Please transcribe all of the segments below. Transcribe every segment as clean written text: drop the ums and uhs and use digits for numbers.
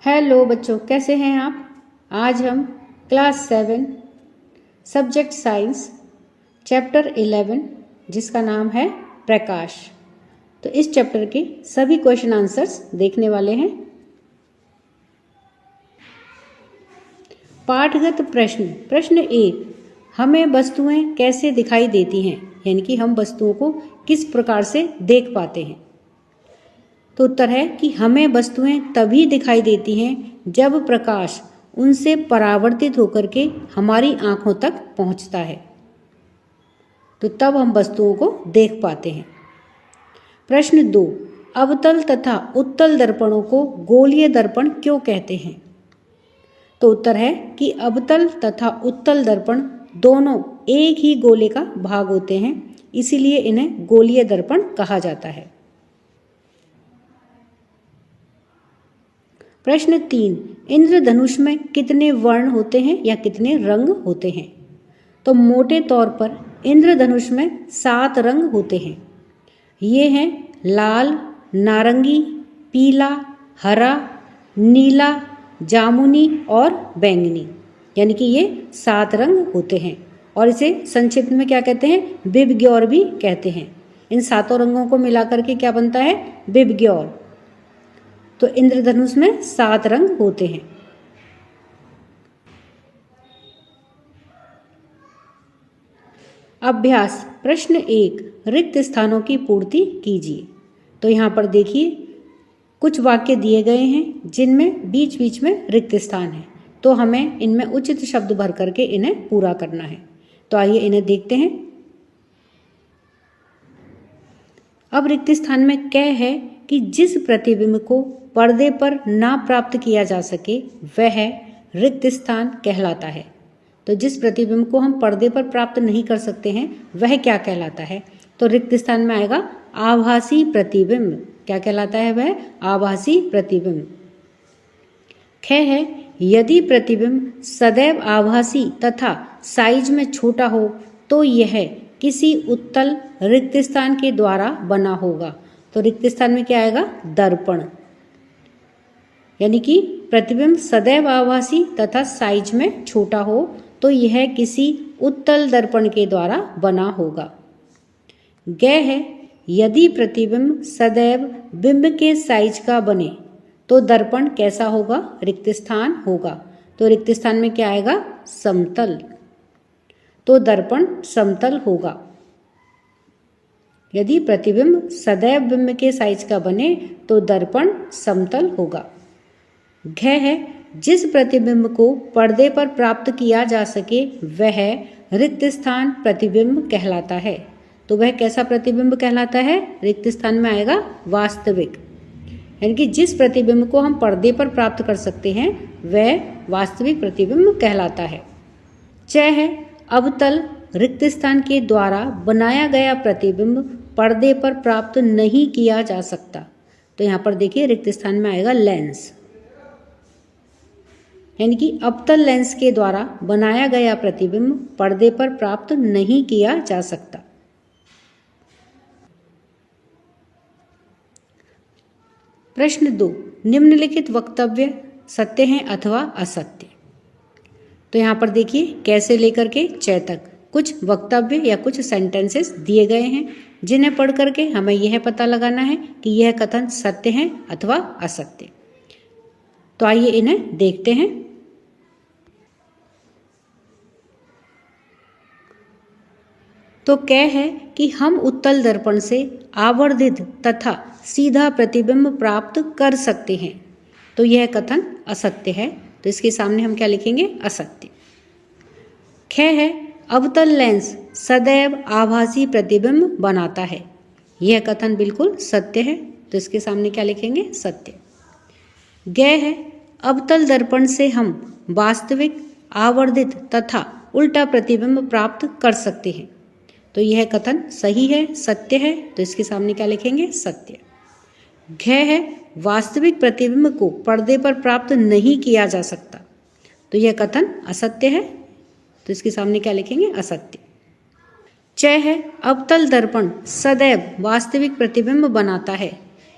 Hello बच्चों, कैसे हैं आप। आज हम क्लास 7 सब्जेक्ट साइंस चैप्टर 11 जिसका नाम है प्रकाश, तो इस चैप्टर के सभी क्वेश्चन आंसर्स देखने वाले हैं। पाठगत प्रश्न। प्रश्न 1, हमें वस्तुएं कैसे दिखाई देती हैं, यानी कि हम वस्तुओं को किस प्रकार से देख पाते हैं। तो उत्तर है कि हमें वस्तुएं तभी दिखाई देती हैं जब प्रकाश उनसे परावर्तित होकर के हमारी आंखों तक पहुंचता है, तो तब हम वस्तुओं को देख पाते हैं। प्रश्न 2, अवतल तथा उत्तल दर्पणों को गोलीय दर्पण क्यों कहते हैं। तो उत्तर है कि अवतल तथा उत्तल दर्पण दोनों एक ही गोले का भाग होते हैं, इसीलिए इन्हें गोलीय दर्पण कहा जाता है। प्रश्न 3, इंद्रधनुष में कितने वर्ण होते हैं या कितने रंग होते हैं। तो मोटे तौर पर इंद्रधनुष में 7 रंग होते हैं। ये हैं लाल, नारंगी, पीला, हरा, नीला, जामुनी और बैंगनी, यानी कि ये 7 रंग होते हैं और इसे संक्षिप्त में क्या कहते हैं, बिबग्योर भी कहते हैं। इन 7 रंगों को मिलाकर के क्या बनता है, बिबग्योर। तो इंद्रधनुष में 7 रंग होते हैं। अभ्यास। प्रश्न 1, रिक्त स्थानों की पूर्ति कीजिए। तो यहाँ पर देखिए कुछ वाक्य दिए गए हैं जिनमें बीच बीच में रिक्त स्थान है, तो हमें इनमें उचित शब्द भर करके इन्हें पूरा करना है। तो आइए इन्हें देखते हैं। अब रिक्त स्थान में क्या है कि जिस प्रतिबिंब को पर्दे पर ना प्राप्त किया जा सके वह रिक्त स्थान कहलाता है। तो जिस प्रतिबिंब को हम पर्दे पर प्राप्त नहीं कर सकते हैं वह क्या कहलाता है, तो रिक्त स्थान में आएगा आभासी प्रतिबिंब। क्या कहलाता है वह, आभासी प्रतिबिंब। ख है, यदि प्रतिबिंब सदैव आभासी तथा साइज में छोटा हो तो यह किसी उत्तल रिक्त स्थान के द्वारा बना होगा। तो रिक्त स्थान में क्या आएगा, दर्पण। यानी कि प्रतिबिंब सदैव आभासी तथा साइज में छोटा हो तो यह किसी उत्तल दर्पण के द्वारा बना होगा। ग है, यदि प्रतिबिंब सदैव बिंब के साइज का बने तो दर्पण कैसा होगा, रिक्त स्थान होगा। तो रिक्त स्थान में क्या आएगा, समतल। तो दर्पण समतल होगा। यदि प्रतिबिंब सदैव बिंब के साइज का बने तो दर्पण समतल होगा। घ है, जिस प्रतिबिंब को पर्दे पर प्राप्त किया जा सके वह रिक्त स्थान प्रतिबिंब कहलाता है। तो वह कैसा प्रतिबिंब कहलाता है, रिक्त स्थान में आएगा वास्तविक। यानी कि जिस प्रतिबिंब को हम पर्दे पर प्राप्त कर सकते हैं वह वास्तविक प्रतिबिंब कहलाता है। च है, अवतल रिक्त स्थान के द्वारा बनाया गया प्रतिबिंब पर्दे पर प्राप्त नहीं किया जा सकता। तो यहाँ पर देखिए रिक्त स्थान में आएगा लेंस, यानी कि अवतल लेंस के द्वारा बनाया गया प्रतिबिंब पर्दे पर प्राप्त नहीं किया जा सकता। प्रश्न 2, निम्नलिखित वक्तव्य सत्य हैं अथवा असत्य। तो यहाँ पर देखिए कैसे लेकर के च तक कुछ वक्तव्य या कुछ सेंटेंसेस दिए गए हैं जिन्हें पढ़ करके हमें यह पता लगाना है कि यह कथन सत्य है अथवा असत्य। तो आइए इन्हें देखते हैं। तो क्या है कि हम उत्तल दर्पण से आवर्धित तथा सीधा प्रतिबिंब प्राप्त कर सकते हैं। तो यह कथन असत्य है, तो इसके सामने हम क्या लिखेंगे, असत्य। ख है, अवतल लेंस सदैव आभासी प्रतिबिंब बनाता है। यह कथन बिल्कुल सत्य है, तो इसके सामने क्या लिखेंगे, सत्य। ग है, अवतल दर्पण से हम वास्तविक, आवर्धित तथा उल्टा प्रतिबिंब प्राप्त कर सकते हैं। तो यह कथन सही है, सत्य है, तो इसके सामने क्या लिखेंगे, सत्य। घ है, वास्तविक प्रतिबिंब को पर्दे पर प्राप्त नहीं किया जा सकता। तो यह कथन असत्य है, तो इसके सामने क्या लिखेंगे, असत्य। च है, अवतल दर्पण सदैव वास्तविक प्रतिबिंब बनाता है।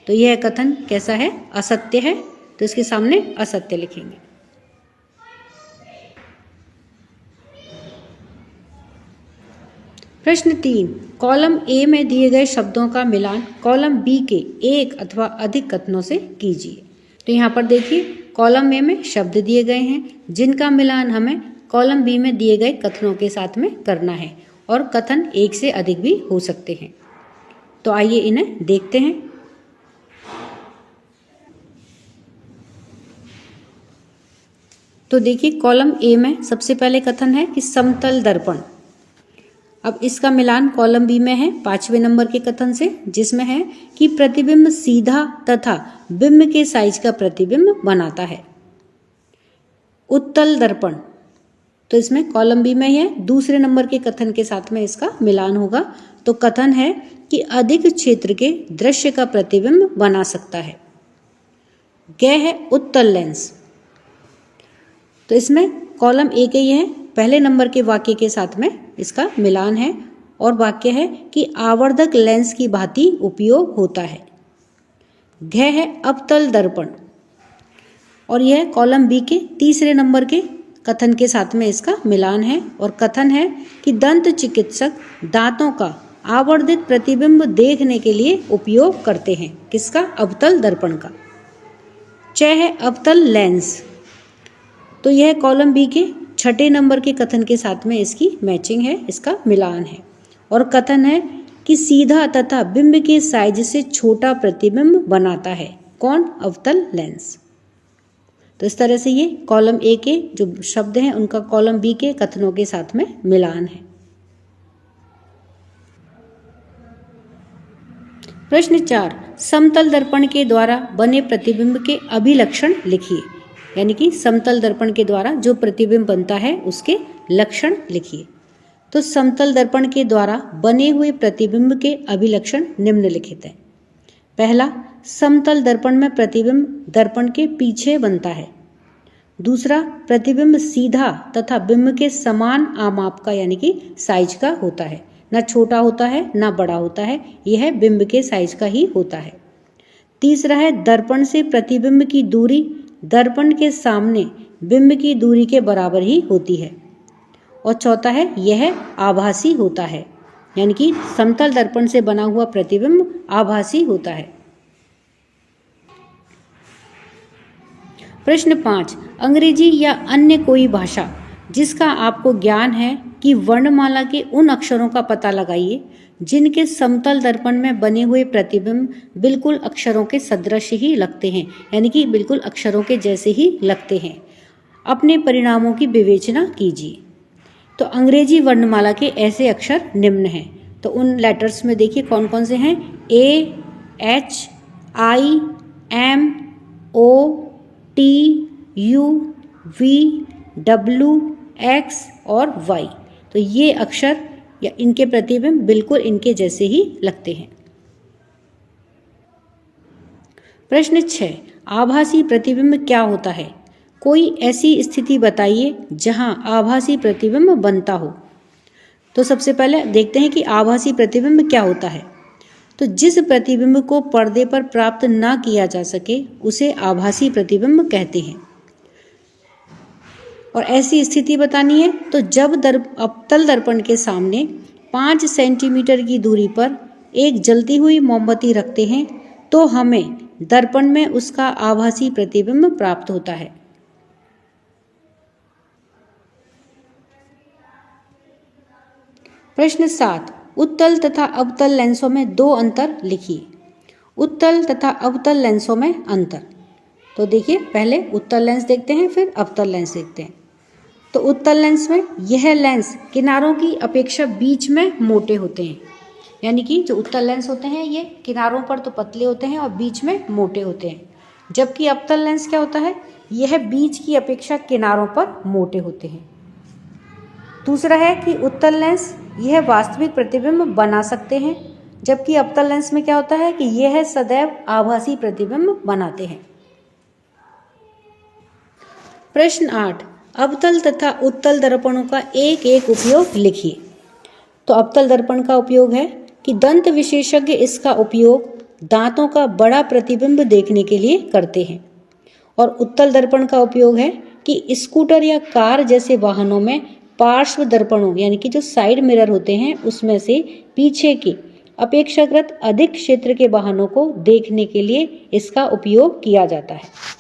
तो यह कथन कैसा है, असत्य है, तो इसके सामने असत्य लिखेंगे। प्रश्न 3, कॉलम ए में दिए गए शब्दों का मिलान कॉलम बी के एक अथवा अधिक कथनों से कीजिए। तो यहाँ पर देखिए कॉलम ए में शब्द दिए गए हैं जिनका मिलान हमें कॉलम बी में दिए गए कथनों के साथ में करना है और कथन एक से अधिक भी हो सकते हैं। तो आइए इन्हें देखते हैं। तो देखिए कॉलम ए में सबसे पहले कथन है कि समतल दर्पण। अब इसका मिलान कॉलम बी में है 5वें नंबर के कथन से, जिसमें है कि प्रतिबिंब सीधा तथा बिंब के साइज का प्रतिबिंब बनाता है। उत्तल दर्पण, तो इसमें कॉलम बी में है दूसरे नंबर के कथन के साथ में इसका मिलान होगा। तो कथन है कि अधिक क्षेत्र के दृश्य का प्रतिबिंब बना सकता है। ग है उत्तल लेंस, तो इसमें कॉलम ए के ये पहले नंबर के वाक्य के साथ में इसका मिलान है और वाक्य है कि आवर्धक लेंस की भांति उपयोग होता है। घ है अवतल दर्पण और यह कॉलम बी के तीसरे नंबर के कथन के साथ में इसका मिलान है और कथन है कि दंत चिकित्सक दांतों का आवर्धित प्रतिबिंब देखने के लिए उपयोग करते हैं। किसका? अवतल दर्पण का। च है अवतल लेंस, तो यह कॉलम बी के छठे नंबर के कथन के साथ में इसकी मैचिंग है, इसका मिलान है और कथन है कि सीधा तथा बिंब के साइज से छोटा प्रतिबिंब बनाता है। कौन? अवतल लेंस। तो इस तरह से ये कॉलम ए के जो शब्द हैं उनका कॉलम बी के कथनों के साथ में मिलान है। प्रश्न 4, समतल दर्पण के द्वारा बने प्रतिबिंब के अभिलक्षण लिखिए। यानी कि समतल दर्पण के द्वारा जो प्रतिबिंब बनता है उसके लक्षण लिखिए। तो समतल दर्पण के द्वारा बने हुए प्रतिबिंब के अभिलक्षण निम्नलिखित हैं। पहला, समतल दर्पण में प्रतिबिंब दर्पण के पीछे बनता है। दूसरा, प्रतिबिंब सीधा तथा बिंब के समान आमाप का यानी कि साइज का होता है, ना छोटा होता है ना बड़ा होता है, यह बिंब के साइज का ही होता है। तीसरा है, दर्पण से प्रतिबिंब की दूरी दर्पण के सामने बिंब की दूरी के बराबर ही होती है। और चौथा है, यह आभासी होता है, यानी कि समतल दर्पण से बना हुआ प्रतिबिंब आभासी होता है। प्रश्न 5, अंग्रेजी या अन्य कोई भाषा जिसका आपको ज्ञान है कि वर्णमाला के उन अक्षरों का पता लगाइए जिनके समतल दर्पण में बने हुए प्रतिबिंब बिल्कुल अक्षरों के सदृश ही लगते हैं, यानी कि बिल्कुल अक्षरों के जैसे ही लगते हैं। अपने परिणामों की विवेचना कीजिए। तो अंग्रेजी वर्णमाला के ऐसे अक्षर निम्न हैं। तो उन लेटर्स में देखिए कौन कौन से हैं। A, H, I, M, O, T, U, V, W, X और वाई। तो ये अक्षर या इनके प्रतिबिंब बिल्कुल इनके जैसे ही लगते हैं। प्रश्न 6, आभासी प्रतिबिंब क्या होता है? कोई ऐसी स्थिति बताइए जहां आभासी प्रतिबिंब बनता हो। तो सबसे पहले देखते हैं कि आभासी प्रतिबिंब क्या होता है। तो जिस प्रतिबिंब को पर्दे पर प्राप्त ना किया जा सके उसे आभासी प्रतिबिंब कहते हैं। और ऐसी स्थिति बतानी है तो जब अवतल दर्पण के सामने 5 सेंटीमीटर की दूरी पर एक जलती हुई मोमबत्ती रखते हैं तो हमें दर्पण में उसका आभासी प्रतिबिंब प्राप्त होता है। प्रश्न 7, उत्तल तथा अवतल लेंसों में 2 अंतर लिखिए। उत्तल तथा अवतल लेंसों में अंतर। तो देखिए पहले उत्तल लेंस देखते हैं फिर अवतल लेंस देखते हैं। तो उत्तल लेंस में यह लेंस किनारों की अपेक्षा बीच में मोटे होते हैं, यानी कि जो उत्तल लेंस होते हैं ये किनारों पर तो पतले होते हैं और बीच में मोटे होते हैं। जबकि अवतल लेंस क्या होता है, यह बीच की अपेक्षा किनारों पर मोटे होते हैं। दूसरा है कि उत्तल लेंस यह वास्तविक प्रतिबिंब बना सकते हैं, जबकि अवतल लेंस में क्या होता है कि यह सदैव आभासी प्रतिबिंब बनाते हैं। प्रश्न 8, अवतल तथा उत्तल दर्पणों का एक एक उपयोग लिखिए। तो अवतल दर्पण का उपयोग है कि दंत विशेषज्ञ इसका उपयोग दांतों का बड़ा प्रतिबिंब देखने के लिए करते हैं और उत्तल दर्पण का उपयोग है कि स्कूटर या कार जैसे वाहनों में पार्श्व दर्पणों यानी कि जो साइड मिरर होते हैं उसमें से पीछे के अपेक्षाकृत अधिक क्षेत्र के वाहनों को देखने के लिए इसका उपयोग किया जाता है।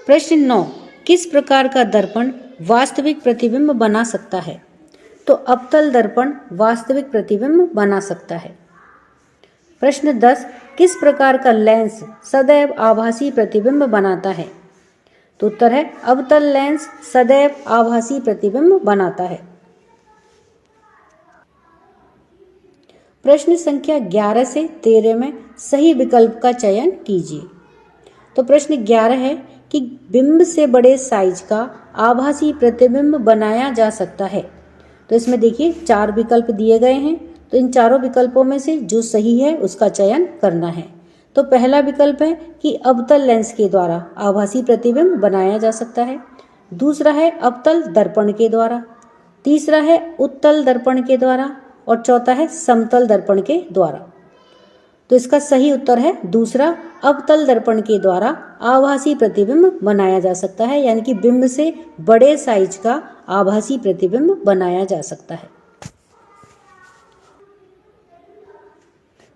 प्रश्न 9, किस प्रकार का दर्पण वास्तविक प्रतिबिंब बना सकता है? तो अवतल दर्पण वास्तविक प्रतिबिंब बना सकता है। प्रश्न 10, किस प्रकार का लेंस सदैव आभासी प्रतिबिंब बनाता है? तो उत्तर है अवतल लेंस सदैव आभासी प्रतिबिंब बनाता है। प्रश्न संख्या 11 से 13 में सही विकल्प का चयन कीजिए। तो प्रश्न 11 है कि बिंब से बड़े साइज का आभासी प्रतिबिंब बनाया जा सकता है। तो इसमें देखिए 4 विकल्प दिए गए हैं, तो इन चारों विकल्पों में से जो सही है उसका चयन करना है। तो पहला विकल्प है कि अवतल लेंस के द्वारा आभासी प्रतिबिंब बनाया जा सकता है। दूसरा है अवतल दर्पण के द्वारा, तीसरा है उत्तल दर्पण के द्वारा और चौथा है समतल दर्पण के द्वारा। तो इसका सही उत्तर है दूसरा, अवतल दर्पण के द्वारा आभासी प्रतिबिंब बनाया जा सकता है, यानी कि बिंब से बड़े साइज का आभासी प्रतिबिंब बनाया जा सकता है।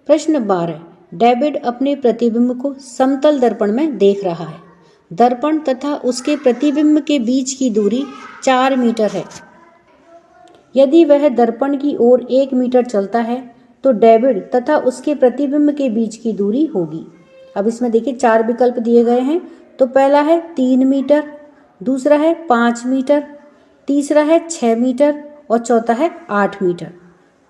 प्रश्न 12, डेविड अपने प्रतिबिंब को समतल दर्पण में देख रहा है। दर्पण तथा उसके प्रतिबिंब के बीच की दूरी 4 मीटर है। यदि वह दर्पण की ओर 1 मीटर चलता है तो डेविड तथा उसके प्रतिबिंब के बीच की दूरी होगी। अब इसमें देखिए 4 विकल्प दिए गए हैं। तो पहला है 3 मीटर, दूसरा है 5 मीटर, तीसरा है 6 मीटर और चौथा है 8 मीटर।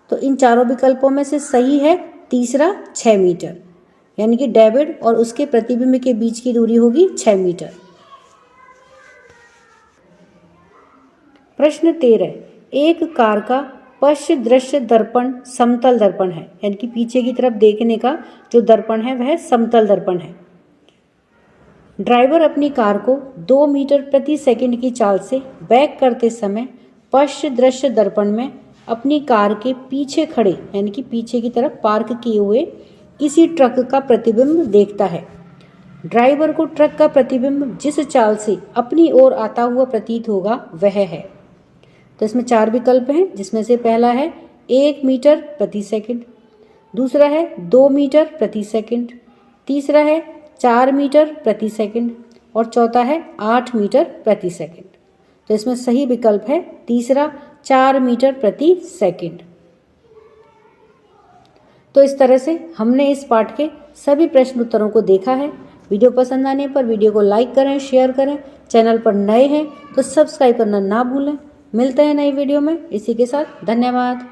तो इन चारों विकल्पों में से सही है तीसरा 6 मीटर, यानी कि डेविड और उसके प्रतिबिंब के बीच की दूरी होगी 6 मीटर। प्रश्न 13, एक कार का पश्च दृश्य दर्पण समतल दर्पण है, यानी कि पीछे की तरफ देखने का जो दर्पण है वह समतल दर्पण है। ड्राइवर अपनी कार को 2 मीटर प्रति सेकंड की चाल से बैक करते समय पश्च दृश्य दर्पण में अपनी कार के पीछे खड़े यानी कि पीछे की तरफ पार्क किए हुए किसी ट्रक का प्रतिबिंब देखता है। ड्राइवर को ट्रक का प्रतिबिंब जिस चाल से अपनी ओर आता हुआ प्रतीत होगा वह है। तो इसमें 4 विकल्प हैं, जिसमें से पहला है 1 मीटर प्रति सेकंड, दूसरा है 2 मीटर प्रति सेकंड, तीसरा है 4 मीटर प्रति सेकंड और चौथा है 8 मीटर प्रति सेकंड। तो इसमें सही विकल्प है तीसरा 4 मीटर प्रति सेकंड। तो इस तरह से हमने इस पाठ के सभी प्रश्न उत्तरों को देखा है। वीडियो पसंद आने पर वीडियो को लाइक करें, शेयर करें। चैनल पर नए हैं तो सब्सक्राइब करना ना भूलें। मिलते हैं नई वीडियो में। इसी के साथ धन्यवाद।